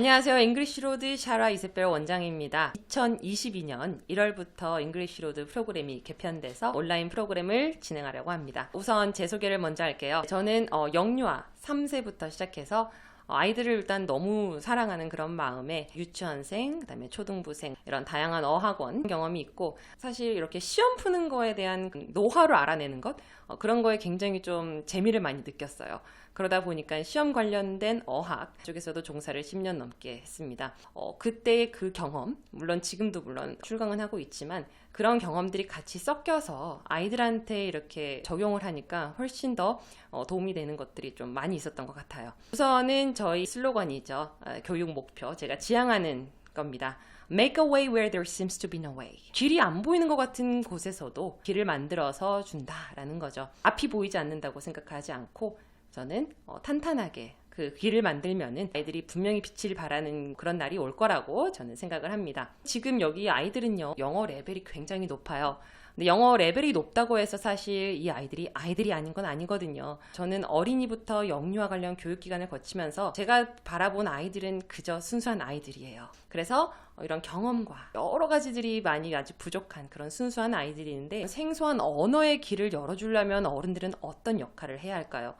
안녕하세요. 잉글리시로드 샤라 이세벨 원장입니다. 2022년 1월부터 잉글리시로드 프로그램이 개편돼서 온라인 프로그램을 진행하려고 합니다. 우선 제 소개를 먼저 할게요. 저는 영유아 3세부터 시작해서 아이들을 일단 너무 사랑하는 그런 마음에 유치원생, 그다음에 초등부생 이런 다양한 어학원 경험이 있고, 사실 이렇게 시험 푸는 거에 대한 노하우를 알아내는 것, 그런 거에 굉장히 좀 재미를 많이 느꼈어요. 그러다 보니까 시험 관련된 어학 쪽에서도 종사를 10년 넘게 했습니다. 그때의 그 경험, 물론 지금도 물론 출강은 하고 있지만 그런 경험들이 같이 섞여서 아이들한테 이렇게 적용을 하니까 훨씬 더 도움이 되는 것들이 좀 많이 있었던 것 같아요. 우선은 저희 슬로건이죠. 교육 목표, 제가 지향하는 겁니다. Make a way where there seems to be no way. 길이 안 보이는 것 같은 곳에서도 길을 만들어서 준다라는 거죠. 앞이 보이지 않는다고 생각하지 않고 저는 탄탄하게 그 길을 만들면은 아이들이 분명히 빛을 발하는 그런 날이 올 거라고 저는 생각을 합니다. 지금 여기 아이들은요, 영어 레벨이 굉장히 높아요. 근데 영어 레벨이 높다고 해서 사실 이 아이들이 아닌 건 아니거든요. 저는 어린이부터 영유아 관련 교육기관을 거치면서 제가 바라본 아이들은 그저 순수한 아이들이에요. 그래서 이런 경험과 여러 가지들이 많이 아직 부족한 그런 순수한 아이들이 있는데, 생소한 언어의 길을 열어주려면 어른들은 어떤 역할을 해야 할까요?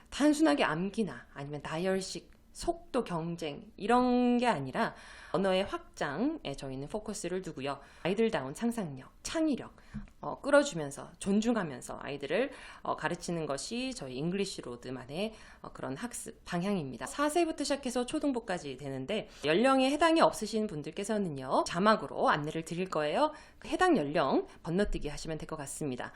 단순하게 암기나 아니면 다혈식, 속도 경쟁 이런 게 아니라 언어의 확장에 저희는 포커스를 두고요. 아이들다운 상상력, 창의력 끌어주면서 존중하면서 아이들을 가르치는 것이 저희 잉글리시 로드만의 그런 학습 방향입니다. 4세부터 시작해서 초등부까지 되는데, 연령에 해당이 없으신 분들께서는요, 자막으로 안내를 드릴 거예요. 해당 연령 건너뛰기 하시면 될 것 같습니다.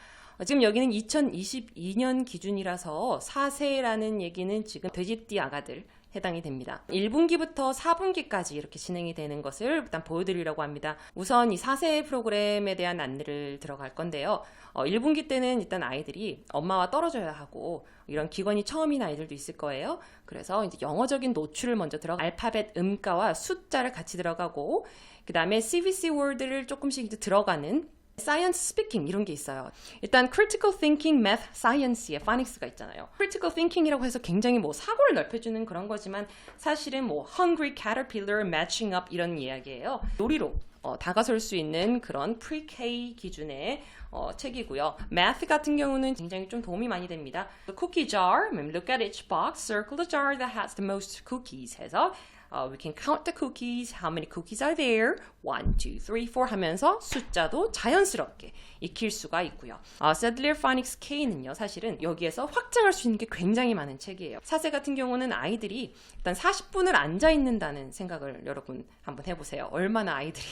지금 여기는 2022년 기준이라서 4세라는 얘기는 지금 돼지띠 아가들 해당이 됩니다. 1분기부터 4분기까지 이렇게 진행이 되는 것을 일단 보여드리려고 합니다. 우선 이 4세 프로그램에 대한 안내를 들어갈 건데요. 1분기 때는 일단 아이들이 엄마와 떨어져야 하고, 이런 기권이 처음인 아이들도 있을 거예요. 그래서 이제 영어적인 노출을 먼저 알파벳 음가와 숫자를 같이 들어가고, 그 다음에 CVC word를 조금씩 이제 들어가는 사이언스 스피킹 이런 게 있어요. 일단 critical thinking, math, science의 파닉스가 있잖아요. critical thinking이라고 해서 굉장히 뭐 사고를 넓혀주는 그런 거지만, 사실은 뭐 hungry caterpillar matching up 이런 이야기예요. 요리로 다가설 수 있는 그런 pre-K 기준의 책이고요. math 같은 경우는 굉장히 좀 도움이 많이 됩니다. The cookie jar, look at each box, circle the jar that has the most cookies 해서 we can count the cookies, how many cookies are there, 1, 2, 3, 4 하면서 숫자도 자연스럽게 익힐 수가 있고요. Sedler Phonics K는요, 사실은 여기에서 확장할 수 있는 게 굉장히 많은 책이에요. 4세 같은 경우는 아이들이 일단 40분을 앉아 있는다는 생각을 여러분 한번 해보세요. 얼마나 아이들이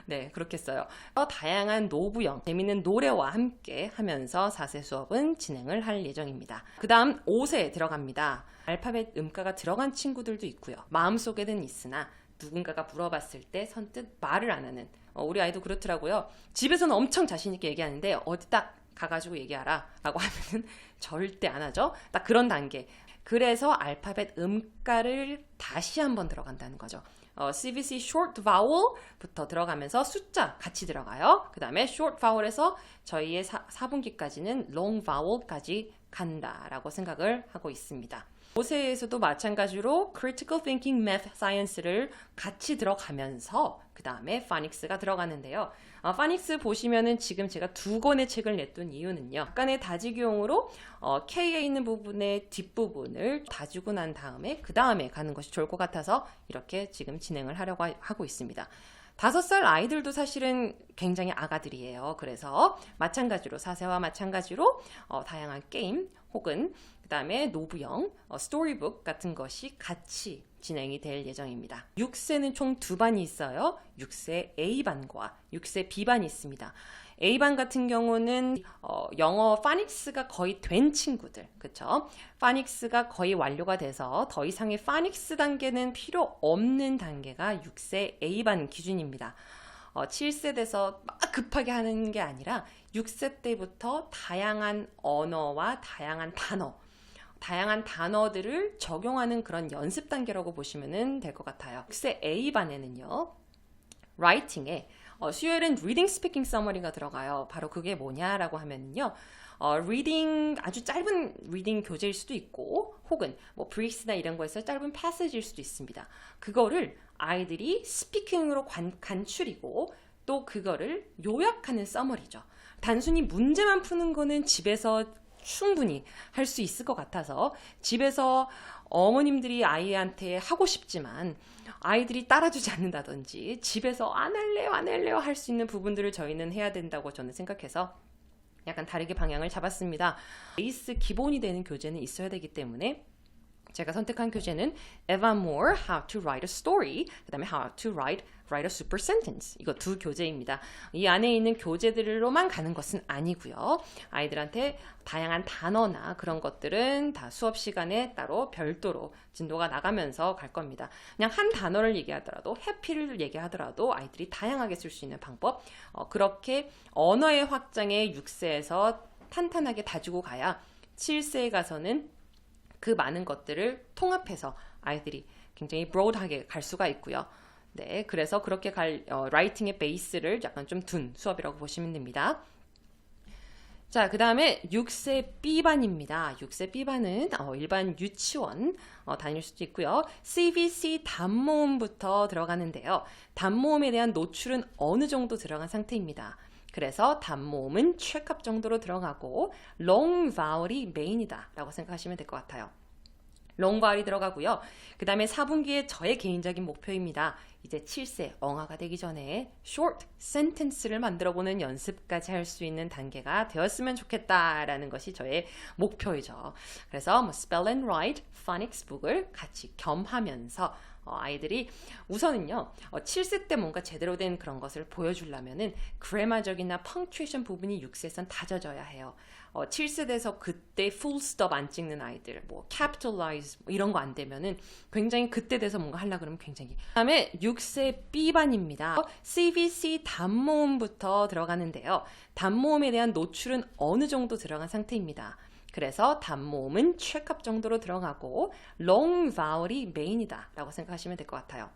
네, 그렇겠어요. 다양한 노부영, 재밌는 노래와 함께 하면서 4세 수업은 진행을 할 예정입니다. 그 다음 5세 들어갑니다. 알파벳 음가가 들어간 친구들도 있고요. 마음속에는 있으나 누군가가 물어봤을 때 선뜻 말을 안 하는, 우리 아이도 그렇더라고요. 집에서는 엄청 자신 있게 얘기하는데 어디 딱 가가지고 얘기하라 라고 하면은 절대 안 하죠. 딱 그런 단계. 그래서 알파벳 음가를 다시 한번 들어간다는 거죠. CVC short vowel부터 들어가면서 숫자 같이 들어가요. 그 다음에 short vowel에서 저희의 4분기까지는 long vowel까지 간다라고 생각을 하고 있습니다. 5세에서도 마찬가지로 critical thinking, math, science를 같이 들어가면서 그 다음에 파닉스가 들어가는데요. 파닉스 보시면은 지금 제가 2권의 책을 냈던 이유는요, 약간의 다지기용으로 K에 있는 부분의 뒷부분을 다지고 난 다음에 그 다음에 가는 것이 좋을 것 같아서 이렇게 지금 진행을 하려고 하고 있습니다. 5살 아이들도 사실은 굉장히 아가들이에요. 그래서 마찬가지로 4세와 마찬가지로 다양한 게임 혹은 그 다음에 노부영, 스토리북 같은 것이 같이 진행이 될 예정입니다. 6세는 총 2반이 있어요. 6세 A반과 6세 B반이 있습니다. A반 같은 경우는 영어 파닉스가 거의 된 친구들, 그쵸? 파닉스가 거의 완료가 돼서 더 이상의 파닉스 단계는 필요 없는 단계가 6세 A반 기준입니다. 7세 돼서 막 급하게 하는 게 아니라 6세 때부터 다양한 언어와 다양한 단어들을 적용하는 그런 연습 단계라고 보시면 될 것 같아요. 6세 A반에는요, 라이팅에 수요일은 리딩 스피킹 서머리가 들어가요. 바로 그게 뭐냐라고 하면요. 리딩 아주 짧은 리딩 교재일 수도 있고 혹은 뭐 브릭스나 이런 거에서 짧은 패시지일 수도 있습니다. 그거를 아이들이 스피킹으로 간추리고 또 그거를 요약하는 서머리죠. 단순히 문제만 푸는 거는 집에서 충분히 할 수 있을 것 같아서 집에서 어머님들이 아이한테 하고 싶지만 아이들이 따라주지 않는다든지 집에서 안 할래요 할 수 있는 부분들을 저희는 해야 된다고 저는 생각해서 약간 다르게 방향을 잡았습니다. 베이스 기본이 되는 교재는 있어야 되기 때문에 제가 선택한 교재는 Eva Moore, How to Write a Story, 그 다음에 How to Write a Super Sentence. 이거 두 교재입니다. 이 안에 있는 교재들로만 가는 것은 아니고요. 아이들한테 다양한 단어나 그런 것들은 다 수업 시간에 따로 별도로 진도가 나가면서 갈 겁니다. 그냥 한 단어를 얘기하더라도 해피를 얘기하더라도 아이들이 다양하게 쓸 수 있는 방법 그렇게 언어의 확장에 6세에서 탄탄하게 다지고 가야 7세에 가서는 그 많은 것들을 통합해서 아이들이 굉장히 브로드하게 갈 수가 있고요. 네, 그래서 그렇게 라이팅의 베이스를 약간 좀 둔 수업이라고 보시면 됩니다. 자, 그 다음에 6세 B반입니다. 6세 B반은 일반 유치원 다닐 수도 있고요. CVC 단모음부터 들어가는데요. 단모음에 대한 노출은 어느 정도 들어간 상태입니다. 그래서 단모음은 체크업 정도로 들어가고 long vowel이 메인이다 라고 생각하시면 될 것 같아요. long vowel이 들어가고요. 그 다음에 4분기에 저의 개인적인 목표입니다. 이제 7세 엉아가 되기 전에 short sentence를 만들어보는 연습까지 할 수 있는 단계가 되었으면 좋겠다라는 것이 저의 목표이죠. 그래서 spell and write phonics 북을 같이 겸하면서 아이들이 우선은요 7세 때 뭔가 제대로 된 그런 것을 보여주려면은 그래마적이나 펑츄에이션 부분이 6세에선 다져져야 해요. 7세 돼서 그때 full stop 안 찍는 아이들 뭐 capitalize 이런 거 안 되면은 굉장히 그때 돼서 뭔가 하려고 그러면 굉장히 다음에 6세 B반입니다. CVC 단모음부터 들어가는데요. 단모음에 대한 노출은 어느 정도 들어간 상태입니다. 그래서 단모음은 체크업 정도로 들어가고 long vowel이 메인이다 라고 생각하시면 될 것 같아요.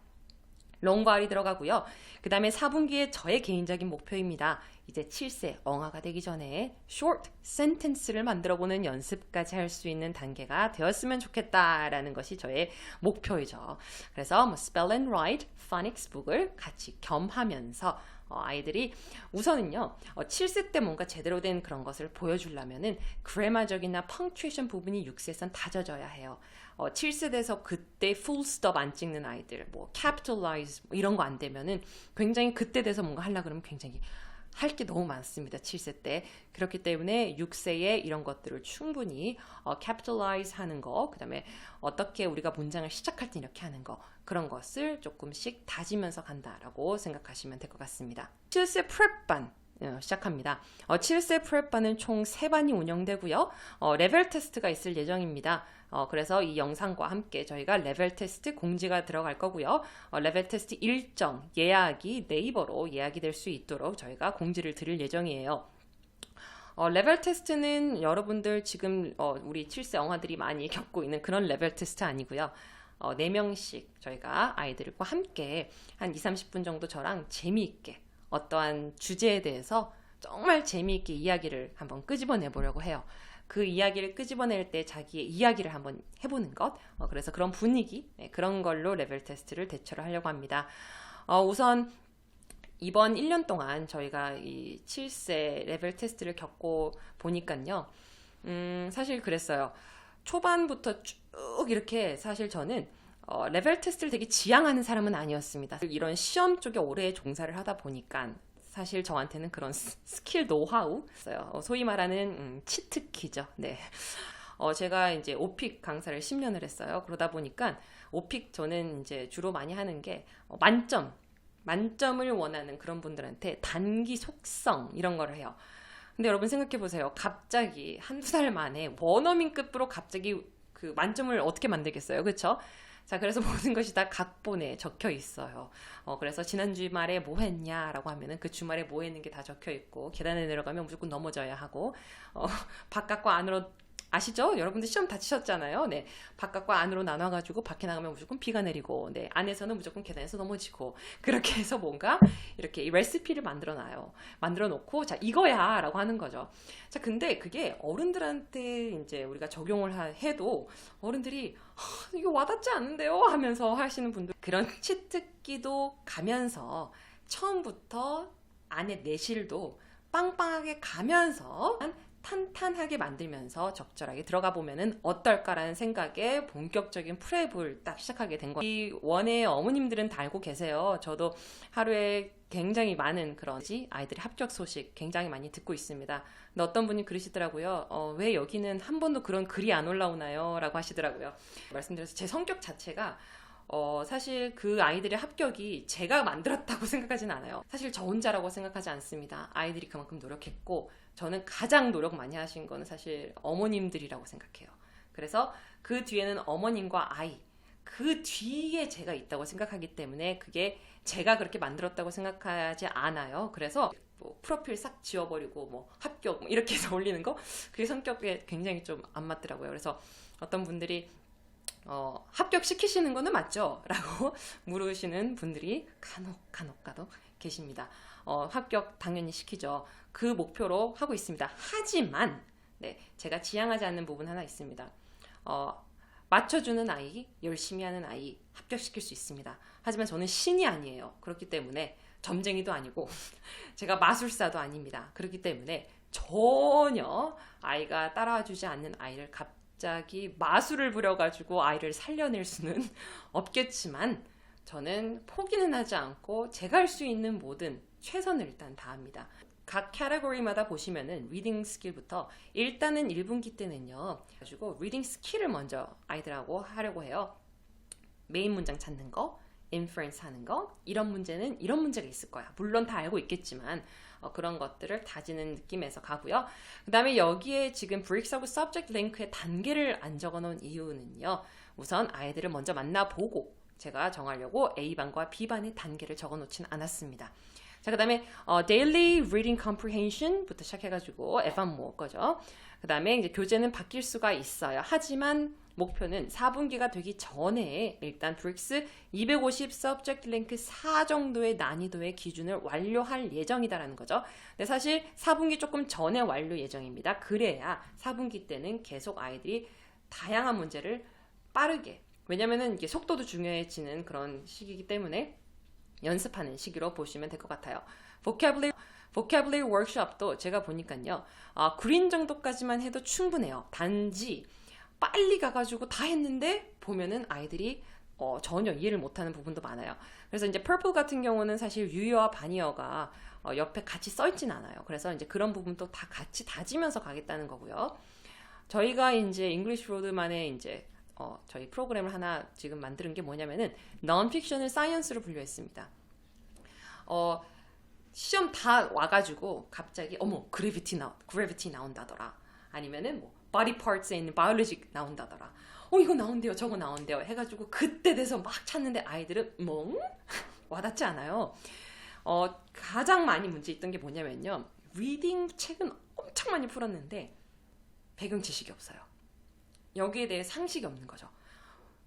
long vowel이 들어가고요. 그 다음에 4분기에 저의 개인적인 목표입니다. 이제 7세 엉아가 되기 전에 short sentence를 만들어보는 연습까지 할 수 있는 단계가 되었으면 좋겠다라는 것이 저의 목표이죠. 그래서 spell and write phonics 북을 같이 겸하면서 아이들이 우선은요 7세 때 뭔가 제대로 된 그런 것을 보여주려면은 그래마적이나 펑츄에이션 부분이 6세에선 다져져야 해요. 7세 돼서 그때 full stop 안 찍는 아이들 뭐 capitalize 이런 거 안 되면은 굉장히 그때 돼서 뭔가 하려고 그러면 굉장히 할 게 너무 많습니다. 7세 때. 그렇기 때문에 6세에 이런 것들을 충분히 capitalize 하는 거, 그 다음에 어떻게 우리가 문장을 시작할 때 이렇게 하는 거, 그런 것을 조금씩 다지면서 간다라고 생각하시면 될 것 같습니다. 7세 프랩반 시작합니다. 7세 프랩반은 총 3반이 운영되고요. 레벨 테스트가 있을 예정입니다. 그래서 이 영상과 함께 저희가 레벨 테스트 공지가 들어갈 거고요. 레벨 테스트 일정, 예약이 네이버로 예약이 될 수 있도록 저희가 공지를 드릴 예정이에요. 레벨 테스트는 여러분들 지금 우리 7세 엉아들이 많이 겪고 있는 그런 레벨 테스트 아니고요. 4명씩 저희가 아이들과 함께 한 20-30분 정도 저랑 재미있게 어떠한 주제에 대해서 정말 재미있게 이야기를 한번 끄집어내 보려고 해요. 그 이야기를 끄집어낼 때 자기의 이야기를 한번 해보는 것, 그래서 그런 분위기, 그런 걸로 레벨 테스트를 대처를 하려고 합니다. 우선 이번 1년 동안 저희가 이 7세 레벨 테스트를 겪고 보니까요, 사실 그랬어요. 초반부터 쭉 이렇게 사실 저는 레벨 테스트를 되게 지향하는 사람은 아니었습니다. 이런 시험 쪽에 오래 종사를 하다 보니까 사실 저한테는 그런 스킬 노하우 있어요. 소위 말하는 치트키죠. 네. 제가 이제 오픽 강사를 10년을 했어요. 그러다 보니까 오픽 저는 이제 주로 많이 하는 게 만점을 원하는 그런 분들한테 단기 속성 이런 거를 해요. 근데 여러분 생각해 보세요. 갑자기 한두 달 만에 원어민급으로 갑자기 그 만점을 어떻게 만들겠어요? 그렇죠? 자, 그래서 모든 것이 다 각본에 적혀 있어요. 그래서 지난 주말에 뭐 했냐라고 하면은 그 주말에 뭐 했는 게 다 적혀 있고, 계단에 내려가면 무조건 넘어져야 하고, 바깥과 안으로 아시죠? 여러분들 시험 다 치셨잖아요. 네. 바깥과 안으로 나눠가지고 밖에 나가면 무조건 비가 내리고, 네. 안에서는 무조건 계단에서 넘어지고, 그렇게 해서 뭔가 이렇게 이 레시피를 만들어 놔요. 만들어 놓고, 자, 이거야! 라고 하는 거죠. 자, 근데 그게 어른들한테 이제 우리가 적용을 해도 어른들이 이거 와닿지 않는데요? 하면서 하시는 분들, 그런 치트키도 가면서 처음부터 안에 내실도 빵빵하게 가면서 탄탄하게 만들면서 적절하게 들어가 보면은 어떨까라는 생각에 본격적인 프랩을 딱 시작하게 된 거예요. 이 원의 어머님들은 다 알고 계세요. 저도 하루에 굉장히 많은 그런 아이들의 합격 소식 굉장히 많이 듣고 있습니다. 근데 어떤 분이 그러시더라고요. 왜 여기는 한 번도 그런 글이 안 올라오나요? 라고 하시더라고요. 말씀드려서 제 성격 자체가 사실 그 아이들의 합격이 제가 만들었다고 생각하진 않아요. 사실 저 혼자라고 생각하지 않습니다. 아이들이 그만큼 노력했고, 저는 가장 노력 많이 하신 거는 사실 어머님들이라고 생각해요. 그래서 그 뒤에는 어머님과 아이, 그 뒤에 제가 있다고 생각하기 때문에 그게 제가 그렇게 만들었다고 생각하지 않아요. 그래서 뭐 프로필 싹 지워버리고 뭐 합격 뭐 이렇게 해서 올리는 거, 그게 성격에 굉장히 좀 안 맞더라고요. 그래서 어떤 분들이 합격시키시는 거는 맞죠? 라고 물으시는 분들이 간혹 계십니다. 합격 당연히 시키죠. 그 목표로 하고 있습니다. 하지만, 네, 제가 지향하지 않는 부분 하나 있습니다. 맞춰주는 아이, 열심히 하는 아이 합격시킬 수 있습니다. 하지만 저는 신이 아니에요. 그렇기 때문에 점쟁이도 아니고 제가 마술사도 아닙니다. 그렇기 때문에 전혀 아이가 따라와주지 않는 아이를 갑자기 마술을 부려가지고 아이를 살려낼 수는 없겠지만, 저는 포기는 하지 않고 제가 할 수 있는 모든 최선을 일단 다합니다. 각 카테고리마다 보시면은 리딩 스킬부터, 일단은 1분기 때는요, 가지고 리딩 스킬을 먼저 아이들하고 하려고 해요. 메인 문장 찾는 거, 인퍼런스 하는 거, 이런 문제는 이런 문제가 있을 거야. 물론 다 알고 있겠지만 그런 것들을 다지는 느낌에서 가고요. 그 다음에 여기에 지금 브릭스하고 서브젝트 링크의 단계를 안 적어놓은 이유는요, 우선 아이들을 먼저 만나보고 제가 정하려고 A반과 B반의 단계를 적어놓지는 않았습니다. 자, 그 다음에 Daily Reading Comprehension부터 시작해가지고 F반 모을 거죠. 그 다음에 이제 교재는 바뀔 수가 있어요. 하지만 목표는 4분기가 되기 전에 일단 브릭스 250 서브젝트 랭크 4 정도의 난이도의 기준을 완료할 예정이다라는 거죠. 근데 사실 4분기 조금 전에 완료 예정입니다. 그래야 4분기 때는 계속 아이들이 다양한 문제를 빠르게, 왜냐면은 이게 속도도 중요해지는 그런 시기이기 때문에 연습하는 시기로 보시면 될 것 같아요. vocabulary workshop도 제가 보니까요, 그린 정도까지만 해도 충분해요. 단지 빨리 가가지고 다 했는데 보면은 아이들이 전혀 이해를 못하는 부분도 많아요. 그래서 이제 purple 같은 경우는 사실 유효와 반이어가 옆에 같이 써있진 않아요. 그래서 이제 그런 부분도 다 같이 다지면서 가겠다는 거고요. 저희가 이제 잉글리시 로드만의 이제 저희 프로그램을 하나 지금 만드는 게 뭐냐면은 non-fiction을 사이언스로 분류했습니다. 시험 다 와가지고 갑자기 그래비티 나온다더라. 아니면은 뭐 body parts에 있는 biology 나온다더라. 이거 나온대요, 저거 나온대요 해가지고 그때 돼서 막 찾는데 아이들은 와닿지 않아요. 가장 많이 문제 있던 게 뭐냐면요, 리딩 책은 엄청 많이 풀었는데 배경 지식이 없어요. 여기에 대해 상식이 없는 거죠.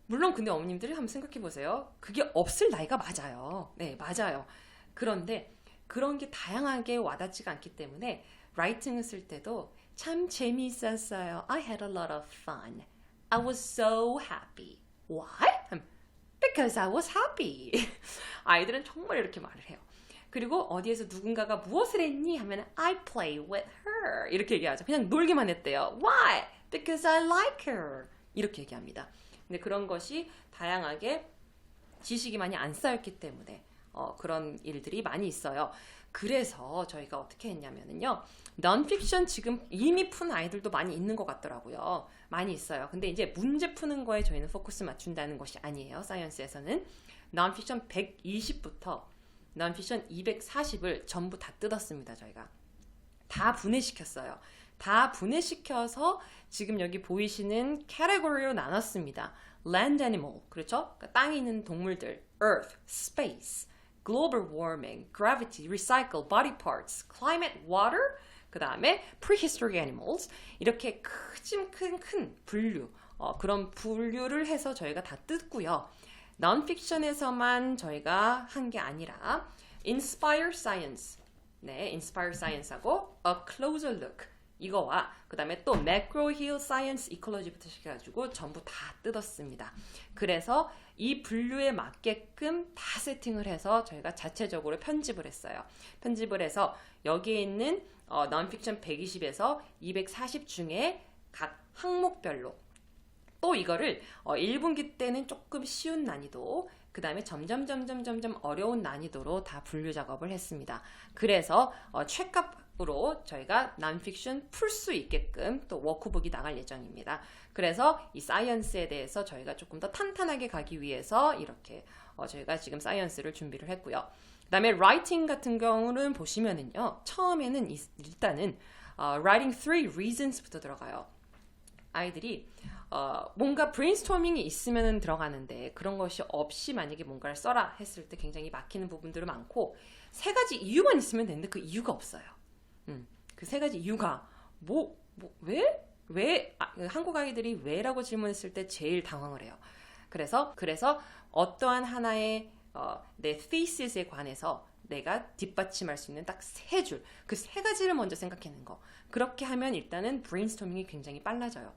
물론 근데 어머님들이 한번 생각해 보세요. 그게 없을 나이가 맞아요. 네, 맞아요. 그런데 그런 게 다양하게 와닿지가 않기 때문에 라이팅을 쓸 때도 참 재미있었어요. I had a lot of fun. I was so happy. What? Because I was happy. 아이들은 정말 이렇게 말을 해요. 그리고 어디에서 누군가가 무엇을 했니? 하면 I play with her. 이렇게 얘기하죠. 그냥 놀기만 했대요. Why? Because I like her. 이렇게 얘기합니다. 근데 그런 것이 다양하게 지식이 많이 안 쌓였기 때문에 그런 일들이 많이 있어요. 그래서 저희가 어떻게 했냐면요, non-fiction 지금 이미 푼 아이들도 많이 있는 것 같더라고요. 많이 있어요. 근데 이제 문제 푸는 거에 저희는 포커스 맞춘다는 것이 아니에요. 사이언스에서는 non-fiction 120부터 non-fiction 240을 전부 다 뜯었습니다. 저희가 다 분해시켰어요. 다 분해시켜서 지금 여기 보이시는 카테고리로 나눴습니다. land animal, 그렇죠? 그러니까 땅에 있는 동물들, earth, space, global warming, gravity, recycle, body parts, climate, water, 그 다음에 prehistoric animals 이렇게 큰 분류 그런 분류를 해서 저희가 다 뜯고요. non-fiction에서만 저희가 한 게 아니라 inspire science, 네, inspire science하고 a closer look 이거와 그 다음에 또 McGraw-Hill Science Ecology부터 시켜가지고 전부 다 뜯었습니다. 그래서 이 분류에 맞게끔 다 세팅을 해서 저희가 자체적으로 편집을 했어요. 편집을 해서 여기에 있는 non-fiction 120에서 240 중에 각 항목별로 또 이거를 1분기 때는 조금 쉬운 난이도 그 다음에 점점 어려운 난이도로 다 분류 작업을 했습니다. 그래서 최값으로 저희가 non-fiction 풀 수 있게끔 또 워크북이 나갈 예정입니다. 그래서 이 사이언스에 대해서 저희가 조금 더 탄탄하게 가기 위해서 이렇게 저희가 지금 사이언스를 준비를 했고요. 그 다음에 writing 같은 경우는 보시면은요. 처음에는 일단은 writing 3 reasons부터 들어가요. 아이들이 뭔가 브레인스토밍이 있으면 들어가는데 그런 것이 없이 만약에 뭔가를 써라 했을 때 굉장히 막히는 부분들이 많고 3가지 이유만 있으면 되는데 그 이유가 없어요. 그 3가지 이유가 왜 한국 아이들이 왜라고 질문했을 때 제일 당황을 해요. 그래서 어떠한 하나의 내 thesis 관해서 내가 뒷받침할 수 있는 딱 3줄 그 3가지를 먼저 생각하는 거 그렇게 하면 일단은 브레인스토밍이 굉장히 빨라져요.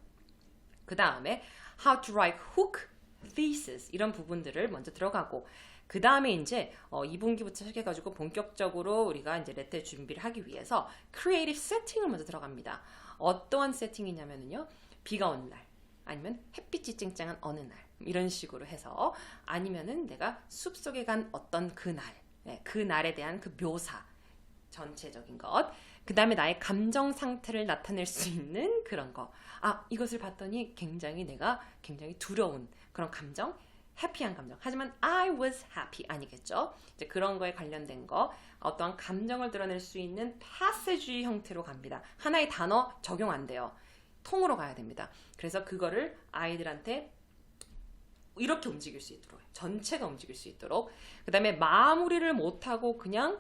그 다음에 how to write hook, thesis 이런 부분들을 먼저 들어가고 그 다음에 이제 2분기부터 시작해가지고 본격적으로 우리가 이제 레터 준비를 하기 위해서 creative setting을 먼저 들어갑니다. 어떠한 세팅이냐면요 비가 오는 날 아니면 햇빛이 쨍쨍한 어느 날 이런 식으로 해서 아니면은 내가 숲속에 간 어떤 그날 그 날에 대한 그 묘사 전체적인 것 그 다음에 나의 감정 상태를 나타낼 수 있는 그런 거 이것을 봤더니 내가 굉장히 두려운 그런 감정 해피한 감정 하지만 I was happy 아니겠죠 이제 그런 거에 관련된 거 어떠한 감정을 드러낼 수 있는 패시지 형태로 갑니다. 하나의 단어 적용 안 돼요. 통으로 가야 됩니다. 그래서 그거를 아이들한테 이렇게 움직일 수 있도록 전체가 움직일 수 있도록 그 다음에 마무리를 못하고 그냥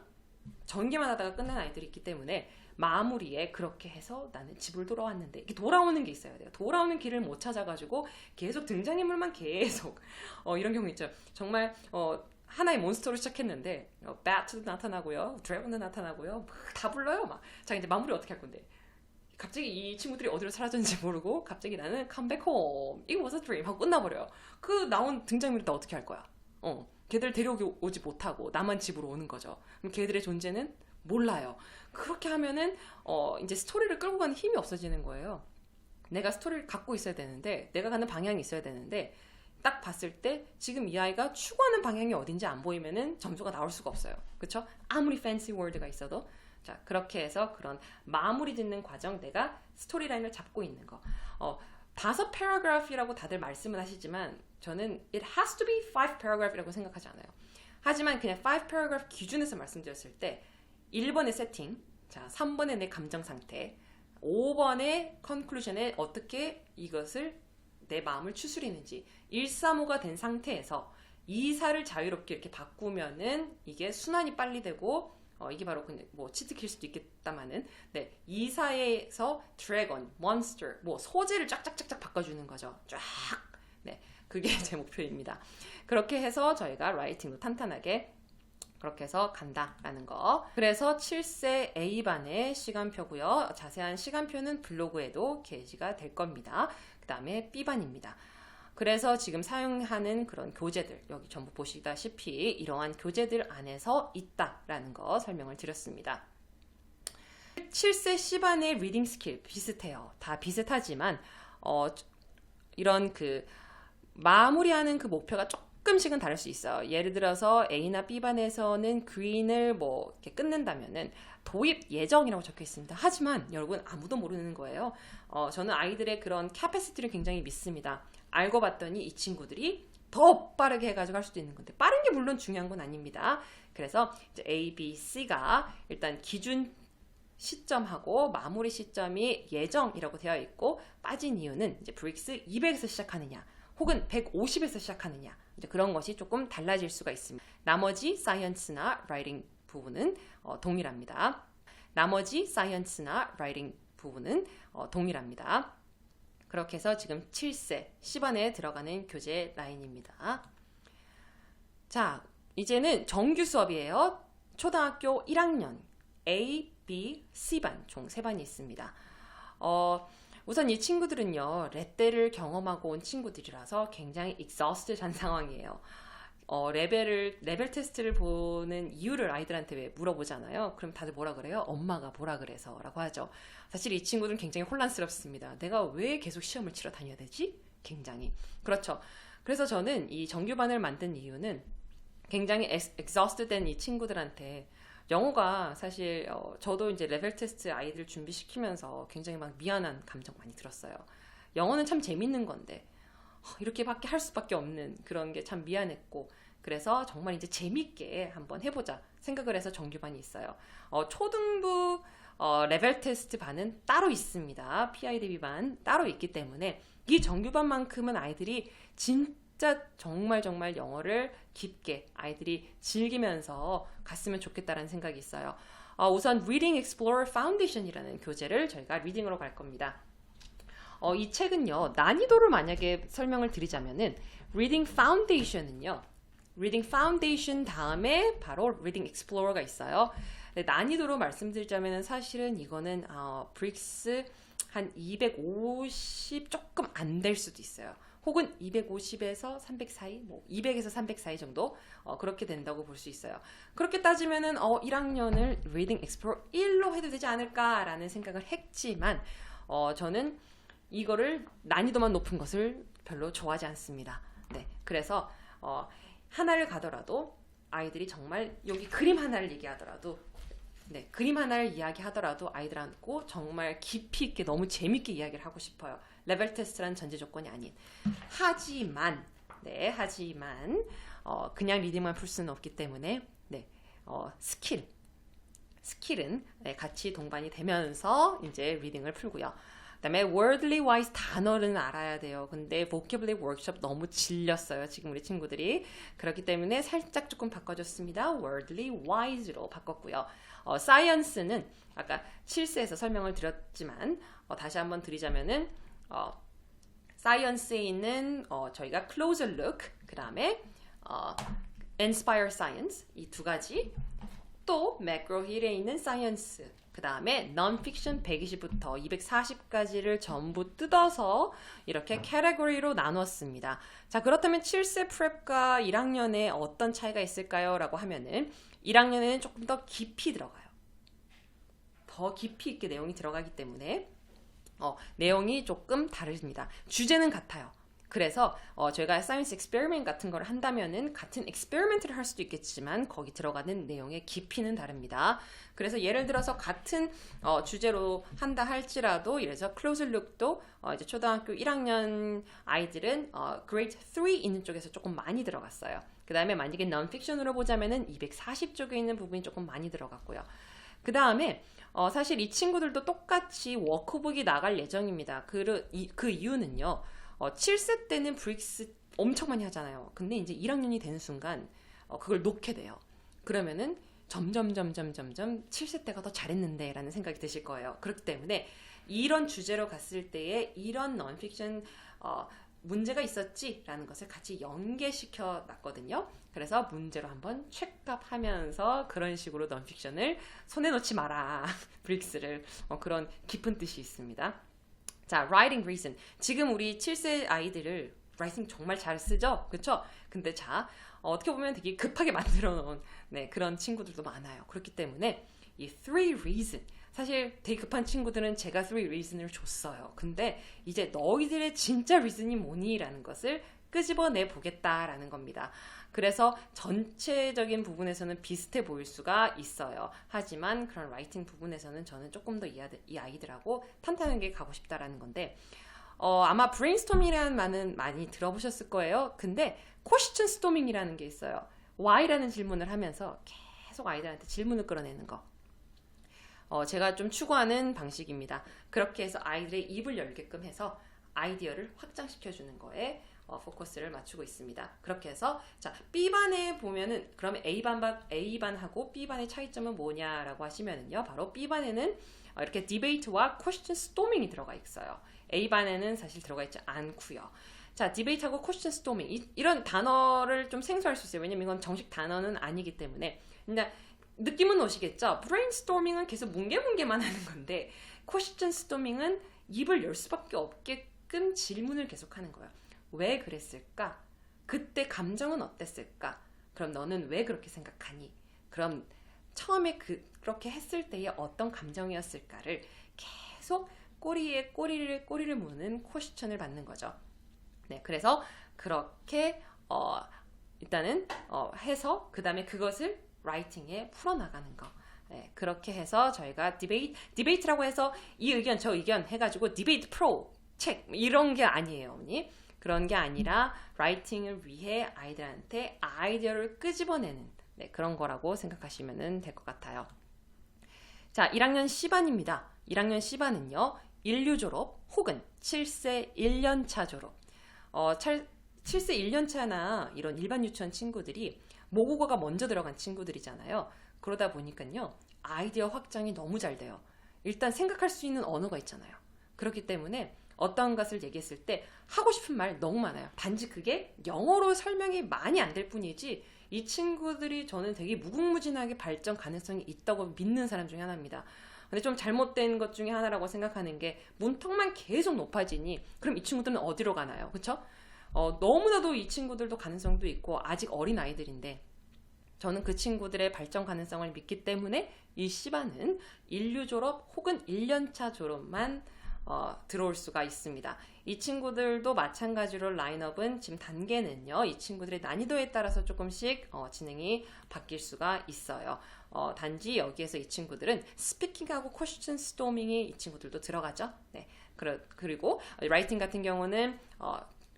전개만 하다가 끝난 아이들이 있기 때문에 마무리에 그렇게 해서 나는 집을 돌아왔는데 이렇게 돌아오는 게 있어야 돼요. 돌아오는 길을 못 찾아가지고 계속 등장인물만 계속 이런 경우 있죠. 정말 하나의 몬스터로 시작했는데 배트도 나타나고요. 드래곤도 나타나고요. 다 불러요. 자 이제 마무리 어떻게 할 건데 갑자기 이 친구들이 어디로 사라졌는지 모르고 갑자기 나는 come back home it was a dream 하고 끝나버려요. 그 나온 등장인물이 다 어떻게 할 거야? 걔들 데려오지 못하고 나만 집으로 오는 거죠. 그럼 걔들의 존재는 몰라요. 그렇게 하면은 이제 스토리를 끌고 가는 힘이 없어지는 거예요. 내가 스토리를 갖고 있어야 되는데 내가 가는 방향이 있어야 되는데 딱 봤을 때 지금 이 아이가 추구하는 방향이 어딘지 안 보이면은 점수가 나올 수가 없어요. 그렇죠? 아무리 fancy word가 있어도 자 그렇게 해서 그런 마무리 짓는 과정 내가 스토리라인을 잡고 있는 거 5 paragraph이라고 다들 말씀을 하시지만 저는 it has to be 5 paragraph이라고 생각하지 않아요. 하지만 그냥 5 paragraph 기준에서 말씀드렸을 때 1번의 세팅, 자 3번의 내 감정 상태, 5번의 컨클루전에 어떻게 이것을 내 마음을 추스리는지 1, 3, 5가 된 상태에서 2, 4를 자유롭게 이렇게 바꾸면은 이게 순환이 빨리 되고 이게 바로 뭐 치트킬 수도 있겠다마는 2, 4에서 드래곤, 몬스터, 뭐 소재를 쫙쫙쫙쫙 바꿔주는 거죠. 쫙. 네, 그게 제 목표입니다. 그렇게 해서 저희가 라이팅도 탄탄하게 그렇게 해서 간다라는 거. 그래서 7세 A반의 시간표고요. 자세한 시간표는 블로그에도 게시가 될 겁니다. 그 다음에 B반입니다. 그래서 지금 사용하는 그런 교재들 여기 전부 보시다시피 이러한 교재들 안에서 있다라는 거 설명을 드렸습니다. 7세 C반의 리딩 스킬 비슷해요. 다 비슷하지만 이런 그 마무리하는 그 목표가 조금씩은 다를 수 있어요. 예를 들어서 A나 B반에서는 green을 뭐 이렇게 끊는다면은 도입 예정이라고 적혀 있습니다. 하지만 여러분 아무도 모르는 거예요. 저는 아이들의 그런 캐패시티를 굉장히 믿습니다. 알고 봤더니 이 친구들이 더 빠르게 해가지고 할 수도 있는 건데 빠른 게 물론 중요한 건 아닙니다. 그래서 이제 A, B, C가 일단 기준 시점하고 마무리 시점이 예정이라고 되어 있고 빠진 이유는 이제 브릭스 200에서 시작하느냐 혹은 150에서 시작하느냐 이제 그런 것이 조금 달라질 수가 있습니다. 나머지 사이언스나 라이팅 부분은 동일합니다. 나머지 science나 writing 부분은 동일합니다. 그렇게 해서 지금 7세 10안에 들어가는 교재 라인입니다. 자, 이제는 정규 수업이에요. 초등학교 1학년 A, B, C반 총 3반이 있습니다. 우선 이 친구들은요, 렛대를 경험하고 온 친구들이라서 굉장히 exhausted한 상황이에요. 레벨 테스트를 보는 이유를 아이들한테 왜 물어보잖아요. 그럼 다들 뭐라 그래요? 엄마가 뭐라 그래서 라고 하죠. 사실 이 친구들은 굉장히 혼란스럽습니다. 내가 왜 계속 시험을 치러 다녀야 되지? 굉장히. 그렇죠. 그래서 저는 이 정규반을 만든 이유는 굉장히 exhausted 된 이 친구들한테 영어가 사실 저도 이제 레벨 테스트 아이들 준비시키면서 굉장히 막 미안한 감정 많이 들었어요. 영어는 참 재밌는 건데 이렇게밖에 할 수밖에 없는 그런 게 참 미안했고, 그래서 정말 이제 재밌게 한번 해보자 생각을 해서 정규반이 있어요. 초등부 레벨 테스트 반은 따로 있습니다. PIDB 반 따로 있기 때문에 이 정규반만큼은 아이들이 진짜 정말 영어를 깊게 아이들이 즐기면서 갔으면 좋겠다라는 생각이 있어요. 우선 Reading Explorer Foundation이라는 교재를 저희가 리딩으로 갈 겁니다. 이 책은요, 난이도를 만약에 설명을 드리자면은 Reading Foundation은요, Reading Foundation 다음에 바로 Reading Explorer가 있어요. 난이도로 말씀드리자면은 사실은 이거는 브릭스 한 250 조금 안 될 수도 있어요. 혹은 250에서 300 사이, 뭐 200에서 300 사이 정도 그렇게 된다고 볼 수 있어요. 그렇게 따지면은 1학년을 Reading Explorer 1로 해도 되지 않을까라는 생각을 했지만 저는 이거를 난이도만 높은 것을 별로 좋아하지 않습니다. 네, 그래서 하나를 가더라도 아이들이 정말 여기 그림 하나를 얘기하더라도 네, 그림 하나를 이야기하더라도 아이들하고 정말 깊이 있게 너무 재밌게 이야기를 하고 싶어요. 레벨 테스트란 전제 조건이 아닌. 하지만 그냥 리딩만 풀 수는 없기 때문에 네, 스킬은 네, 같이 동반이 되면서 이제 리딩을 풀고요. 그다음에 wordly wise 단어는 알아야 돼요. 근데 vocabulary workshop 너무 질렸어요. 지금 우리 친구들이. 그렇기 때문에 살짝 조금 바꿔줬습니다. wordly wise로 바꿨고요. science는 아까 7세에서 설명을 드렸지만 다시 한번 드리자면은 science에 있는 저희가 closer look, 그 다음에 inspire science 이 두 가지, 또 맥그로-힐에 있는 science, 그 다음에 non-fiction 120부터 240까지를 전부 뜯어서 이렇게 캐테고리로 나눴습니다. 자, 그렇다면 7세 프랩과 1학년에 어떤 차이가 있을까요? 라고 하면은 1학년에는 조금 더 깊이 들어가요. 더 깊이 있게 내용이 들어가기 때문에 내용이 조금 다릅니다. 주제는 같아요. 그래서 저희가 사이언스 익스페리먼트 같은 걸 한다면은 같은 익스페리먼트를 할 수도 있겠지만 거기 들어가는 내용의 깊이는 다릅니다. 그래서 예를 들어서 같은 주제로 한다 할지라도, 이래서 클로즈 룩도 이제 초등학교 1학년 아이들은 그레이드 3 있는 쪽에서 조금 많이 들어갔어요. 그 다음에 만약에 non-fiction으로 보자면은 240쪽에 있는 부분이 조금 많이 들어갔고요. 그 다음에 사실 이 친구들도 똑같이 워크북이 나갈 예정입니다. 그 이유는요. 7세 때는 브릭스 엄청 많이 하잖아요. 근데 이제 1학년이 되는 순간 그걸 놓게 돼요. 그러면은 점점 7세 때가 더 잘했는데 라는 생각이 드실 거예요. 그렇기 때문에 이런 주제로 갔을 때에 이런 non-fiction 문제가 있었지 라는 것을 같이 연계시켜 놨거든요. 그래서 문제로 한번 체크하면서 그런 식으로 non-fiction을 손에 놓지 마라. 브릭스를 그런 깊은 뜻이 있습니다. 자, writing reason. 지금 우리 7세 아이들을 writing 정말 잘 쓰죠? 그쵸? 근데 자, 어떻게 보면 되게 급하게 만들어 놓은 그런 친구들도 많아요. 그렇기 때문에 이 three reason, 사실 되게 급한 친구들은 제가 three reason을 줬어요. 근데 이제 너희들의 진짜 reason이 뭐니? 라는 것을 끄집어내 보겠다라는 겁니다. 그래서 전체적인 부분에서는 비슷해 보일 수가 있어요. 하지만 그런 라이팅 부분에서는 저는 조금 더 이 아이들하고 탄탄하게 가고 싶다라는 건데, 아마 브레인스토밍이라는 말은 많이 들어보셨을 거예요. 근데 퀘스천 스토밍이라는 게 있어요. why라는 질문을 하면서 계속 아이들한테 질문을 끌어내는 거. 제가 좀 추구하는 방식입니다. 그렇게 해서 아이들의 입을 열게끔 해서 아이디어를 확장시켜주는 거에 포커스를 맞추고 있습니다. 그렇게 해서 자 B반에 보면은 그러면 A반하고 B반의 차이점은 뭐냐라고 하시면은요. 바로 B반에는 이렇게 디베이트와 퀘스천 스토밍이 들어가 있어요. A반에는 사실 들어가 있지 않고요. 자, 디베이트하고 퀘스천 스토밍 이런 단어를 좀 생소할 수 있어요. 왜냐면 이건 정식 단어는 아니기 때문에. 근데 느낌은 오시겠죠? 브레인스토밍은 계속 뭉게뭉게만 하는 건데 퀘스천 스토밍은 입을 열 수밖에 없게끔 질문을 계속하는 거예요. 왜 그랬을까? 그때 감정은 어땠을까? 그럼 너는 왜 그렇게 생각하니? 그럼 처음에 그렇게 했을 때의 어떤 감정이었을까를 계속 꼬리에 꼬리를 무는 퀘스천을 받는 거죠. 네, 그래서 그렇게 일단은 해서 그 다음에 그것을 라이팅에 풀어나가는 거. 네, 그렇게 해서 저희가 디베이트라고 해서 이 의견 저 의견 해가지고 디베이트 프로 책 이런 게 아니에요, 어머니. 그런 게 아니라 라이팅을 위해 아이들한테 아이디어를 끄집어내는 네, 그런 거라고 생각하시면 될 것 같아요. 자, 1학년 C반입니다. 1학년 C반은요. 1류 졸업 혹은 7세 1년차 졸업. 7세 1년차나 이런 일반 유치원 친구들이 모국어가 먼저 들어간 친구들이잖아요. 그러다 보니까요. 아이디어 확장이 너무 잘 돼요. 일단 생각할 수 있는 언어가 있잖아요. 그렇기 때문에 어떤 것을 얘기했을 때 하고 싶은 말 너무 많아요. 단지 그게 영어로 설명이 많이 안 될 뿐이지 이 친구들이 저는 되게 무궁무진하게 발전 가능성이 있다고 믿는 사람 중에 하나입니다. 근데 좀 잘못된 것 중에 하나라고 생각하는 게 문턱만 계속 높아지니 그럼 이 친구들은 어디로 가나요? 그렇죠? 너무나도 이 친구들도 가능성도 있고 아직 어린 아이들인데 저는 그 친구들의 발전 가능성을 믿기 때문에 이 C반은 1류 졸업 혹은 1년차 졸업만 들어올 수가 있습니다. 이 친구들도 마찬가지로 라인업은 지금 단계는요. 이 친구들의 난이도에 따라서 조금씩 진행이 바뀔 수가 있어요. 단지 여기에서 이 친구들은 스피킹하고 퀘스천 스토밍이 이 친구들도 들어가죠. 네. 그리고 라이팅 같은 경우는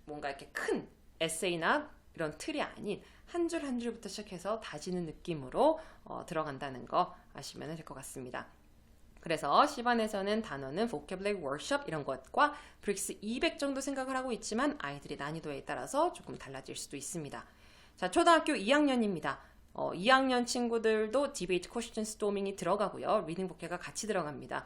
뭔가 이렇게 큰 에세이나 이런 틀이 아닌 한 줄 한 줄부터 시작해서 다지는 느낌으로 들어간다는 거 아시면 될 것 같습니다. 그래서 C반에서는 단어는 vocabulary workshop 이런 것과 브릭스 200 정도 생각을 하고 있지만 아이들의 난이도에 따라서 조금 달라질 수도 있습니다. 자, 초등학교 2학년입니다. 2학년 친구들도 디베이트 퀘스천 스토밍이 들어가고요. 리딩 보케가 같이 들어갑니다.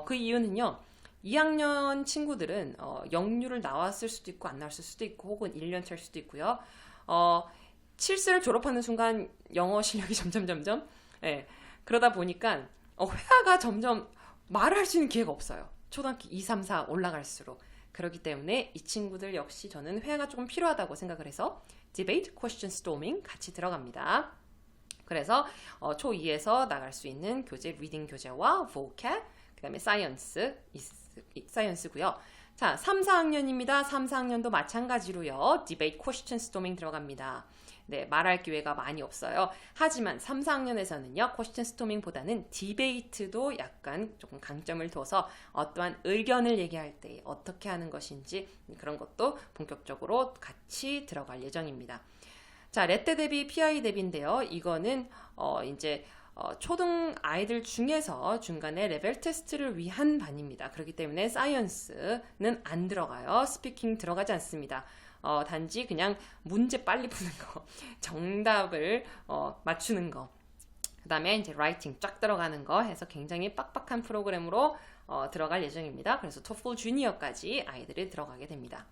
그 이유는요. 2학년 친구들은 영유를 나왔을 수도 있고 안 나왔을 수도 있고 혹은 1년 차일 수도 있고요. 7세를 졸업하는 순간 영어 실력이 점점 예, 그러다 보니까 회화가 점점 말을 할 수 있는 기회가 없어요. 초등학교 2, 3, 4 올라갈수록. 그렇기 때문에 이 친구들 역시 저는 회화가 조금 필요하다고 생각을 해서 Debate, Question Storming 같이 들어갑니다. 그래서 초2에서 나갈 수 있는 교재, 리딩 교재와 vocab, 그 다음에 사이언스고요. 자, 3, 4학년입니다. 3, 4학년도 마찬가지로요. Debate, Question Storming 들어갑니다. 네, 말할 기회가 많이 없어요. 하지만 3, 4학년에서는요. 퀘스천 스토밍보다는 디베이트도 약간 조금 강점을 둬서 어떠한 의견을 얘기할 때 어떻게 하는 것인지 그런 것도 본격적으로 같이 들어갈 예정입니다. 자, 레떼 대비, PI 대비인데요. 이거는 이제 초등 아이들 중에서 중간에 레벨 테스트를 위한 반입니다. 그렇기 때문에 사이언스는 안 들어가요. 스피킹 들어가지 않습니다. 단지 그냥 문제 빨리 푸는 거, 정답을 맞추는 거, 그 다음에 이제 라이팅 쫙 들어가는 거 해서 굉장히 빡빡한 프로그램으로 들어갈 예정입니다. 그래서 토플 주니어까지 아이들이 들어가게 됩니다.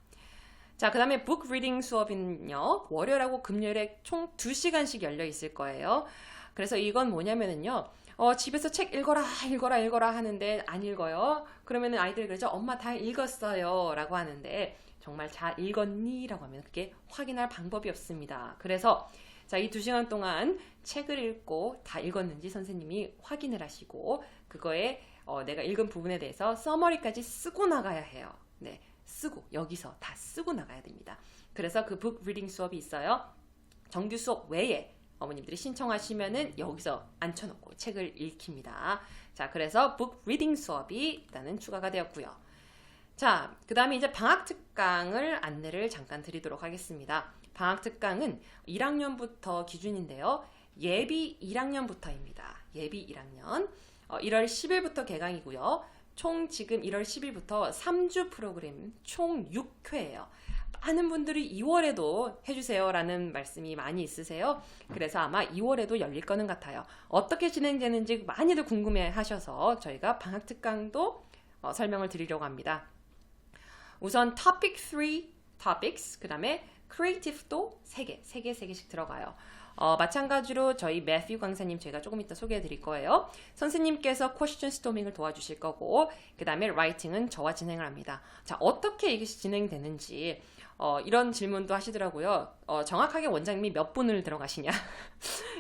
자, 그 다음에 북 리딩 수업은요, 월요일하고 금요일에 총 2시간씩 열려 있을 거예요. 그래서 이건 뭐냐면은요, 집에서 책 읽어라 하는데 안 읽어요. 그러면은 아이들이 그러죠. 엄마 다 읽었어요 라고 하는데 정말 잘 읽었니? 라고 하면 그게 확인할 방법이 없습니다. 그래서 자, 이 2시간 동안 책을 읽고 다 읽었는지 선생님이 확인을 하시고 그거에 내가 읽은 부분에 대해서 서머리까지 쓰고 나가야 해요. 네, 쓰고 여기서 다 쓰고 나가야 됩니다. 그래서 그 북 리딩 수업이 있어요. 정규 수업 외에 어머님들이 신청하시면은 여기서 앉혀놓고 책을 읽힙니다. 자, 그래서 북 리딩 수업이 일단은 추가가 되었고요. 자, 그 다음에 이제 방학 특강을 안내를 잠깐 드리도록 하겠습니다. 방학 특강은 1학년부터 기준인데요. 예비 1학년부터입니다. 예비 1학년. 1월 10일부터 개강이고요. 총 지금 1월 10일부터 3주 프로그램 총 6회예요. 많은 분들이 2월에도 해주세요 라는 말씀이 많이 있으세요. 그래서 아마 2월에도 열릴 거는 같아요. 어떻게 진행되는지 많이들 궁금해 하셔서 저희가 방학 특강도 설명을 드리려고 합니다. 우선 topic 3 topics, 그 다음에 creative도 3개씩 들어가요. 마찬가지로 저희 매튜 강사님 제가 조금 이따 소개해 드릴 거예요. 선생님께서 question storming을 도와주실 거고, 그 다음에 writing은 저와 진행을 합니다. 자, 어떻게 이것이 진행되는지 이런 질문도 하시더라고요. 정확하게 원장님이 몇 분을 들어가시냐?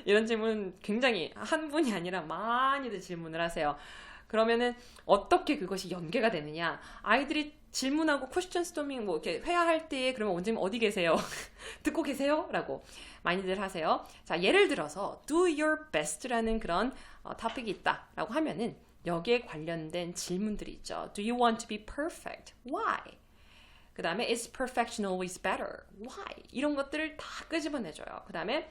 이런 질문 굉장히 한 분이 아니라 많이들 질문을 하세요. 그러면은 어떻게 그것이 연계가 되느냐? 아이들이 질문하고 퀘스천 스토밍 뭐 이렇게 회화할 때 그러면 원장님 어디 계세요? 듣고 계세요? 라고 많이들 하세요. 자, 예를 들어서 do your best라는 그런 토픽이 있다라고 하면은 여기에 관련된 질문들이 있죠. Do you want to be perfect? Why? 그 다음에 is perfection always better? Why? 이런 것들을 다 끄집어내줘요. 그 다음에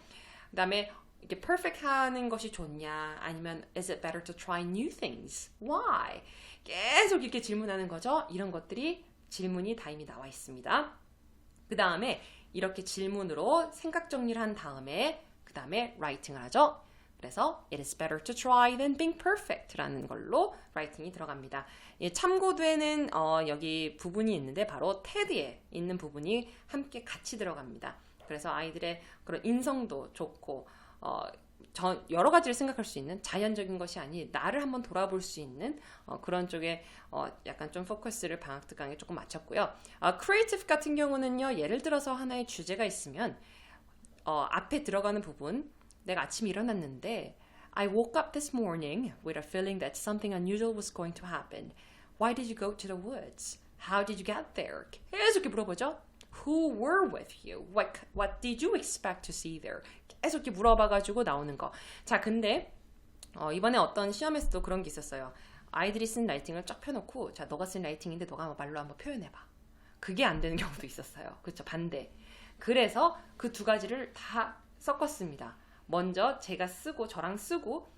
이렇게 perfect 하는 것이 좋냐? 아니면 is it better to try new things? Why? 계속 이렇게 질문하는 거죠. 이런 것들이 질문이 다 이미 나와 있습니다. 그 다음에 이렇게 질문으로 생각 정리를 한 다음에 그 다음에 writing을 하죠. 그래서 it is better to try than being perfect 라는 걸로 writing이 들어갑니다. 참고되는 여기 부분이 있는데 바로 TED에 있는 부분이 함께 같이 들어갑니다. 그래서 아이들의 그런 인성도 좋고 여러 가지를 생각할 수 있는 자연적인 것이 아닌 나를 한번 돌아볼 수 있는 그런 쪽에 약간 좀 포커스를 방학 특강에 조금 맞췄고요. 크리에이티브 같은 경우는요. 예를 들어서 하나의 주제가 있으면 앞에 들어가는 부분 내가 아침에 일어났는데 I woke up this morning with a feeling that something unusual was going to happen. Why did you go to the woods? How did you get there? 계속 이렇게 물어보죠. Who were with you? What did you expect to see there? 계속 이렇게 물어봐가지고 나오는 거. 자, 근데 이번에 어떤 시험에서도 그런 게 있었어요. 아이들이 쓴 라이팅을 쫙 펴놓고 자, 너가 쓴 라이팅인데 너가 말로 한번 표현해봐. 그게 안 되는 경우도 있었어요. 그렇죠? 반대. 그래서 그 두 가지를 다 섞었습니다. 먼저 제가 쓰고 저랑 쓰고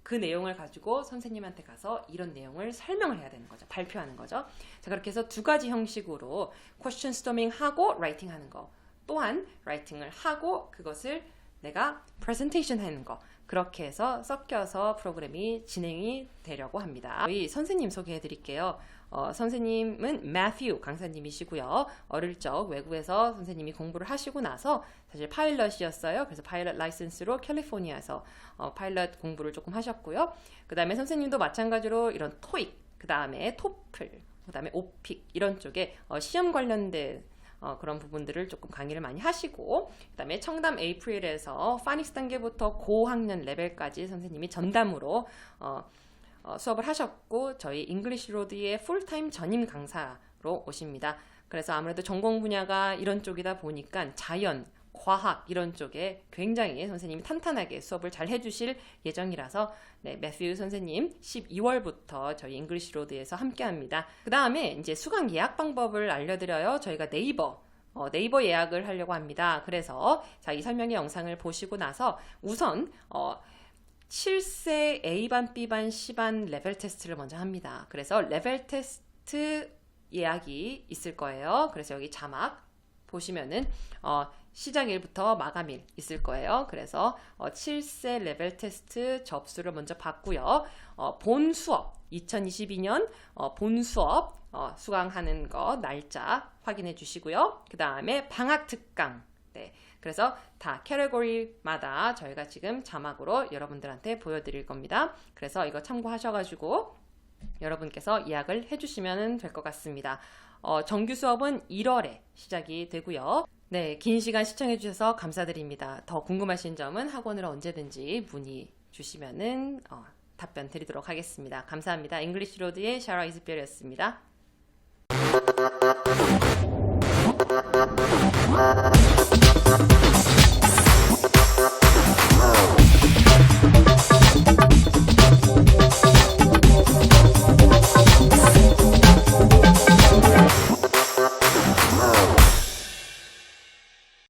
그 내용을 가지고 선생님한테 가서 이런 내용을 설명을 해야 되는 거죠. 발표하는 거죠. 자, 그렇게 해서 두 가지 형식으로 question storming 하고 writing 하는 거. 또한 writing을 하고 그것을 내가 presentation 하는 거. 그렇게 해서 섞여서 프로그램이 진행이 되려고 합니다. 저희 선생님 소개해 드릴게요. 선생님은 매튜 강사님이시고요. 어릴 적 외국에서 선생님이 공부를 하시고 나서 사실 파일럿이었어요. 그래서 파일럿 라이센스로 캘리포니아에서 파일럿 공부를 조금 하셨고요. 그 다음에 선생님도 마찬가지로 이런 토익, 그 다음에 토플, 그 다음에 오픽 이런 쪽에 시험 관련된 그런 부분들을 조금 강의를 많이 하시고 그 다음에 청담 에이프릴에서 파닉스 단계부터 고학년 레벨까지 선생님이 전담으로 수업을 하셨고 저희 잉글리시 로드의 풀타임 전임 강사로 오십니다. 그래서 아무래도 전공 분야가 이런 쪽이다 보니까 자연, 과학 이런 쪽에 굉장히 선생님이 탄탄하게 수업을 잘 해주실 예정이라서 네, 매튜 선생님 12월부터 저희 잉글리시 로드에서 함께합니다. 그 다음에 이제 수강 예약 방법을 알려드려요. 저희가 네이버 예약을 하려고 합니다. 그래서 자, 이 설명의 영상을 보시고 나서 우선 7세 A반, B반, C반 레벨 테스트를 먼저 합니다. 그래서 레벨 테스트 예약이 있을 거예요. 그래서 여기 자막 보시면은 시작일부터 마감일 있을 거예요. 그래서 7세 레벨 테스트 접수를 먼저 받고요. 본 수업 2022년 본 수업 수강하는 거 날짜 확인해 주시고요. 그 다음에 방학 특강 네. 그래서 다 캐러고리마다 저희가 지금 자막으로 여러분들한테 보여드릴 겁니다. 그래서 이거 참고하셔가지고 여러분께서 예약을 해주시면 될 것 같습니다. 정규 수업은 1월에 시작이 되고요. 네, 긴 시간 시청해주셔서 감사드립니다. 더 궁금하신 점은 학원으로 언제든지 문의 주시면은 답변 드리도록 하겠습니다. 감사합니다. 잉글리시 로드의 샤라 이즈별이었습니다.